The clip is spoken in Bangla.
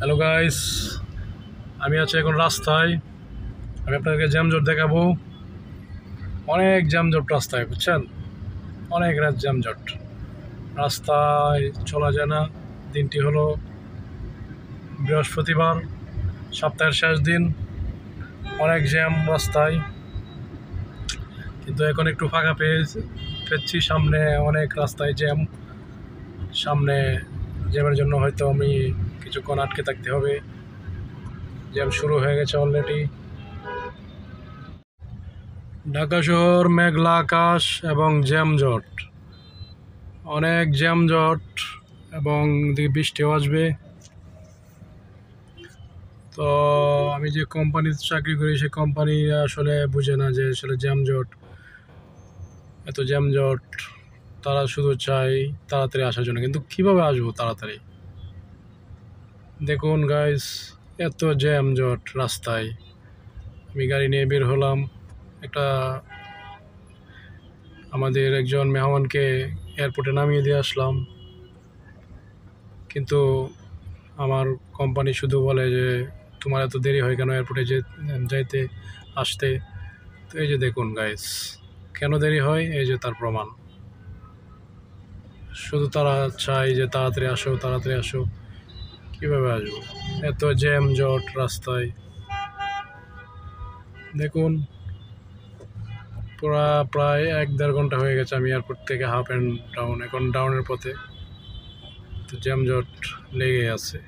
হ্যালো গাইস, আমি আছি এখন রাস্তায়। আমি আপনাদেরকে জ্যামজট দেখাবো। অনেক জ্যামজট রাস্তায়, বুঝছেন? অনেক রাত জ্যামজট রাস্তায়, চলা যায় না। দিনটি হলো বৃহস্পতিবার, সপ্তাহের শেষ দিন। অনেক জ্যাম রাস্তায়, কিন্তু এখন একটু ফাঁকা পেয়েছি। সামনে অনেক রাস্তায় জ্যাম। সামনে জ্যামের জন্য হয়তো আমি কিছুক্ষণ আটকে থাকতে হবে। জ্যাম শুরু হয়ে গেছে অলরেডি। ঢাকা শহর মেঘলা আকাশ এবং জ্যামজট, অনেক জ্যামজট, এবং বৃষ্টিও আসবে। তো আমি যে কোম্পানিতে চাকরি করি, সেই কোম্পানি আসলে বুঝে না যে আসলে জ্যামজট, এত জ্যামজট। তারা শুধু চায় তাড়াতাড়ি আসার জন্য, কিন্তু কিভাবে আসবো তাড়াতাড়ি? দেখুন গাইস, এত জ্যামজট রাস্তায়। আমি গাড়ি নিয়ে বের হলাম, একটা আমাদের একজন মেহমানকে এয়ারপোর্টে নামিয়ে দিয়ে আসলাম। কিন্তু আমার কোম্পানি শুধু বলে যে তোমার এত দেরি হয় কেন এয়ারপোর্টে যাইতে আসতে। তো এই যে দেখুন গাইস, কেন দেরি হয়, এই যে তার প্রমাণ। শুধু তারা চায় যে তাড়াতাড়ি আসো, তাড়াতাড়ি আসো। কীভাবে আসবো? এত জ্যাম জট রাস্তায়। দেখুন, প্রায় 1-1.5 ঘন্টা হয়ে গেছে আমি এয়ারপোর্ট থেকে হাফ অ্যান্ড ডাউন, এখন ডাউনের পথে। তো জ্যাম জট লেগে আছে।